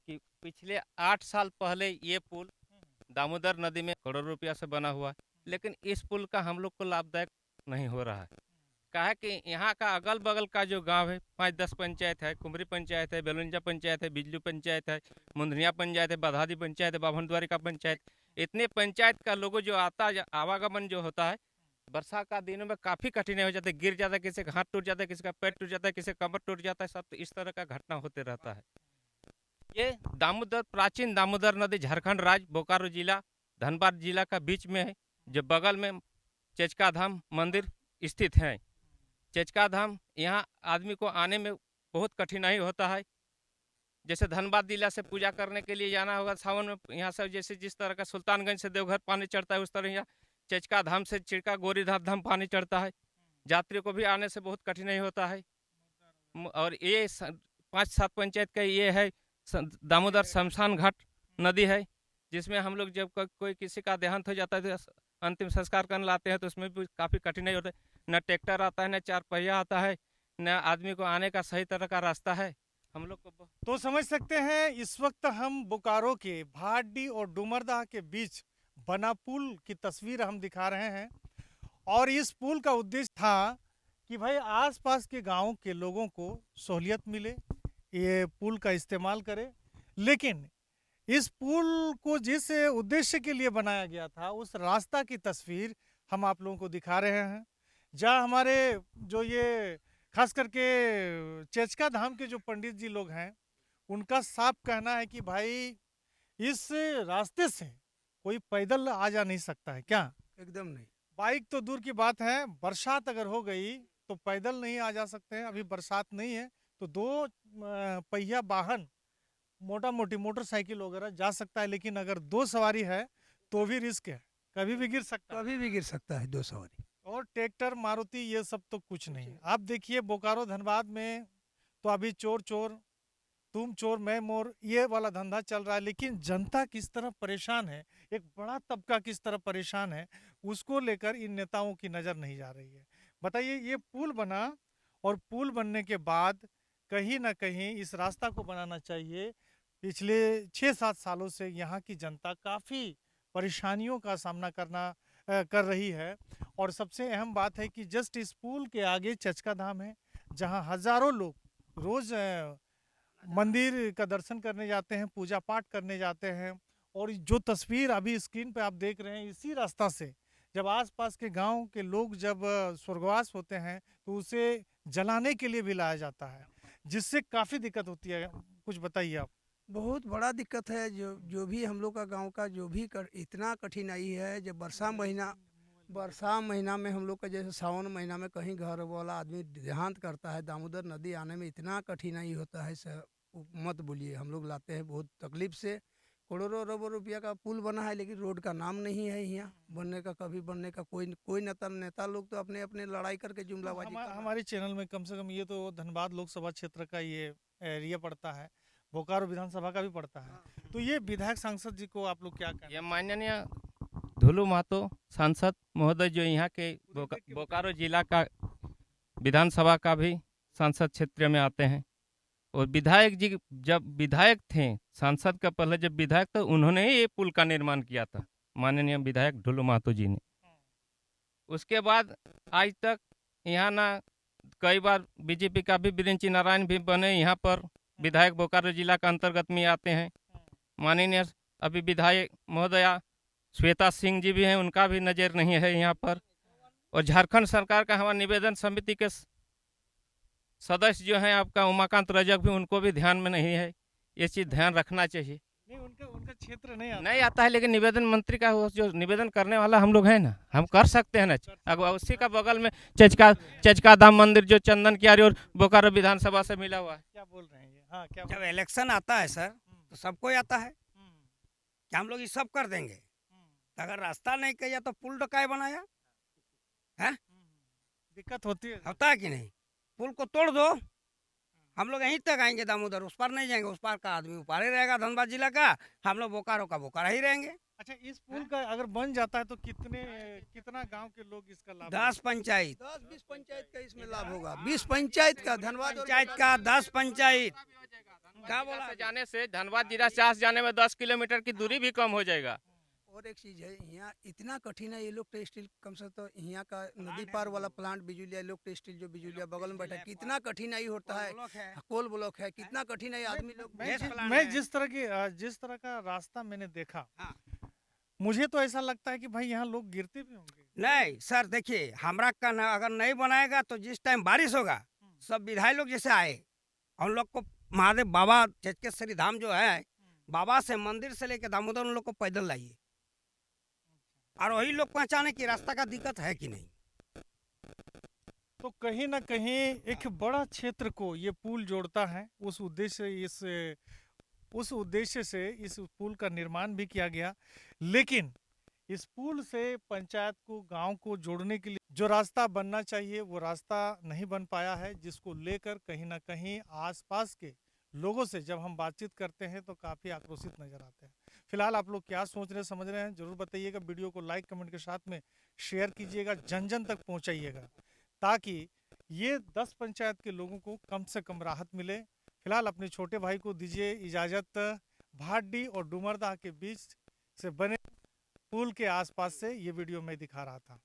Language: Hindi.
कि पिछले 8 साल पहले ये पुल दामोदर नदी में करोड़ों रुपया से बना हुआ है, लेकिन इस पुल का हम लोग को लाभदायक नहीं हो रहा है। कहा कि यहाँ का अगल बगल का जो गांव है, 5-10 पंचायत है, कुमरी पंचायत है, बेलुंजा पंचायत है, बिजली पंचायत है, मुंदनिया पंचायत है, बधादी पंचायत है, बाभनद्वारी का पंचायत, इतने पंचायत का लोगों जो आवागमन जो होता है, बरसात का दिनों में काफ़ी कठिनाई हो जाती है। गिर जाता है, किसी का हाथ टूट जाता है, किसी का पैर टूट जाता है, किसी का कमर टूट जाता है, सब तो इस तरह का घटना होते रहता है। ये दामोदर, प्राचीन दामोदर नदी झारखंड राज्य बोकारो जिला, धनबाद जिला का बीच में है, जो बगल में चेचका धाम मंदिर स्थित है। चेचका धाम यहाँ आदमी को आने में बहुत कठिनाई होता है। जैसे धनबाद जिला से पूजा करने के लिए जाना होगा सावन में, यहाँ से जैसे जिस तरह का सुल्तानगंज से देवघर पानी चढ़ता है, उस तरह यहाँ चेचका धाम से चिड़का गोरीनाथ धाम पानी चढ़ता है। यात्रियों को भी आने से बहुत कठिनाई होता है। और ये 5-7 पंचायत का ये है दामोदर शमशान घाट नदी है, जिसमें हम लोग जब कोई किसी का देहांत हो जाता है तो अंतिम संस्कार करने लाते हैं, तो उसमें भी काफ़ी कठिनाई होता है। न ट्रैक्टर आता है, न 4 पहिया आता है, न आदमी को आने का सही तरह का रास्ता है। हम लोग को तो समझ सकते हैं इस वक्त हम बोकारो के भाटडी और डुमरदाह के बीच बना पुल की तस्वीर हम दिखा रहे हैं। और इस पुल का उद्देश्य था कि भाई आसपास के गांव के लोगों को सहूलियत मिले, ये पुल का इस्तेमाल करें। लेकिन इस पुल को जिस उद्देश्य के लिए बनाया गया था, उस रास्ता की तस्वीर हम आप लोगों को दिखा रहे हैं, जहाँ हमारे जो ये खास करके चेचका धाम के जो पंडित जी लोग हैं, उनका साफ कहना है कि भाई इस रास्ते से कोई पैदल आ जा नहीं सकता है। क्या? एकदम नहीं। बाइक तो दूर की बात है, बरसात अगर हो गई तो पैदल नहीं आ जा सकते हैं। अभी बरसात नहीं है तो दो पहिया वाहन, मोटा मोटी मोटरसाइकिल वगैरह जा सकता है, लेकिन अगर दो सवारी है तो भी रिस्क है, कभी भी गिर सकता है। कभी भी गिर सकता है दो सवारी। और ट्रैक्टर मारुति ये सब तो कुछ नहीं है। आप देखिए बोकारो धनबाद में तो अभी चोर चोर, तुम चोर मैं मोर, ये वाला धंधा चल रहा है। लेकिन जनता किस तरह परेशान है, एक बड़ा तबका किस तरह परेशान है, उसको लेकर इन नेताओं की नज़र नहीं जा रही है। बताइए, ये पुल बना और पुल बनने के बाद कहीं ना कहीं इस रास्ता को बनाना चाहिए। पिछले 6-7 सालों से यहाँ की जनता काफ़ी परेशानियों का सामना कर रही है। और सबसे अहम बात है कि जस्ट इस पुल के आगे चचका धाम है, जहाँ हजारों लोग रोज मंदिर का दर्शन करने जाते हैं, पूजा पाठ करने जाते हैं। और जो तस्वीर अभी स्क्रीन पे आप देख रहे हैं, इसी रास्ता से जब आसपास के गांव के लोग जब स्वर्गवास होते हैं तो उसे जलाने के लिए भी लाया जाता है, जिससे काफ़ी दिक्कत होती है। कुछ बताइए आप। बहुत बड़ा दिक्कत है। जो जो भी हम लोग का गांव का जो भी इतना कठिनाई है। जब वर्षा महीना में हम लोग का जैसे सावन महीना में कहीं घर वाला आदमी देहांत करता है, दामोदर नदी आने में इतना कठिनाई होता है सर, मत बोलिए। हम लोग लाते हैं बहुत तकलीफ से। करोड़ों अरबों रुपया का पुल बना है, लेकिन रोड का नाम नहीं है यहाँ बनने का। कभी बनने का कोई नेता लोग तो अपने अपने लड़ाई करके जुमलाबाजी कर रहा है। हमारे चैनल में कम से कम ये तो धनबाद लोकसभा क्षेत्र का ये एरिया पड़ता है, बोकारो विधानसभा का भी पड़ता है। तो ये विधायक सांसद जी को आप लोग क्या कहें? ये माननीय धुलू महतो सांसद महोदय, जो यहाँ के बोकारो जिला का विधानसभा का भी सांसद क्षेत्र में आते हैं, और विधायक जी जब विधायक थे, सांसद का पहले जब विधायक थे, उन्होंने ही ये पुल का निर्माण किया था, माननीय विधायक ढुलू महतो जी ने। उसके बाद आज तक यहाँ ना कई बार बीजेपी का भी बिरेंची नारायण भी बने यहाँ पर, विधायक बोकारो जिला का अंतर्गत में आते हैं। माननीय अभी विधायक महोदया श्वेता सिंह जी भी हैं, उनका भी नज़र नहीं है यहाँ पर। और झारखंड सरकार का हमारा निवेदन समिति के सदस्य जो हैं आपका उमाकांत रजक भी, उनको भी ध्यान में नहीं है। ये चीज़ ध्यान रखना चाहिए। नहीं, उनका उनका क्षेत्र नहीं आता है, लेकिन निवेदन मंत्री का वो जो निवेदन करने वाला हम लोग हैं ना, हम कर सकते हैं ना। अगर उसी का बगल में चचका धाम मंदिर जो चंदन कियारी और बोकारो विधानसभा से मिला हुआ है। क्या बोल रहे हैं ये? हाँ, क्या जब इलेक्शन आता है सर, तो सबको आता है हम्म, कि हम लोग ये सब कर देंगे। तो अगर रास्ता नहीं किया तो पुल तो काय बनाया है? दिक्कत होती है। होता है कि नहीं? पुल को तोड़ दो, हम लोग यहीं तक आएंगे दामोदर, उस पार नहीं जाएंगे। उस पार का आदमी उस पार ही रहेगा, धनबाद जिला का। हम लोग बोकारो का बोकारो ही रहेंगे। अच्छा, इस पुल का अगर बन जाता है तो कितना गांव के लोग इसका लाभ 10 पंचायत, 10-20 पंचायत का इसमें लाभ होगा। 20 पंचायत का, धनबाद और पंचायत का 10 पंचायत, क्या जिला बोला से अभी? जाने से धनबाद जिला से चास जाने में 10 किलोमीटर की दूरी भी कम हो जाएगा। और एक चीज़ है, यहाँ इतना कठिन है, ये लोग तो स्टील कम से तो यहाँ का नदी पार वाला प्लांट बिजुलिया, लोग तो स्टील जो बिजुलिया बगल में बैठा है, कितना कठिनाई होता है। ब्लॉक है। कोल ब्लॉक है, कितना कठिनाई आदमी लोग। मैं गैस जिस- प्लांट मैं है। जिस तरह का रास्ता मैंने देखा, हाँ। मुझे तो ऐसा लगता है कि भाई यहाँ लोग गिरते भी होंगे। नहीं सर, देखिए हमरा का अगर नहीं बनाएगा तो जिस टाइम बारिश होगा सब विधायक लोग जैसे आए, हम लोग को महादेव बाबा चेतकेश्वरी धाम जो है, बाबा से मंदिर से लेके दामोदर उन लोग को पैदल लाइए, और वही लोग पहचाने कि रास्ता का दिक्कत है कि नहीं। तो कहीं ना कहीं एक बड़ा क्षेत्र को ये पुल जोड़ता है। उस उद्देश्य से इस पुल का निर्माण भी किया गया। लेकिन इस पुल से पंचायत को, गांव को जोड़ने के लिए जो रास्ता बनना चाहिए वो रास्ता नहीं बन पाया है, जिसको लेकर कहीं ना कहीं आसपास के लोगों से जब हम बातचीत करते हैं तो काफ़ी आक्रोशित नजर आते हैं। फिलहाल आप लोग क्या सोच रहे हैं, समझ रहे हैं, जरूर बताइएगा। वीडियो को लाइक कमेंट के साथ में शेयर कीजिएगा, जन जन तक पहुंचाइएगा, ताकि ये 10 पंचायत के लोगों को कम से कम राहत मिले। फिलहाल अपने छोटे भाई को दीजिए इजाज़त। भाटडी और डुमरदा के बीच से बने पुल के आसपास से ये वीडियो मैं दिखा रहा था।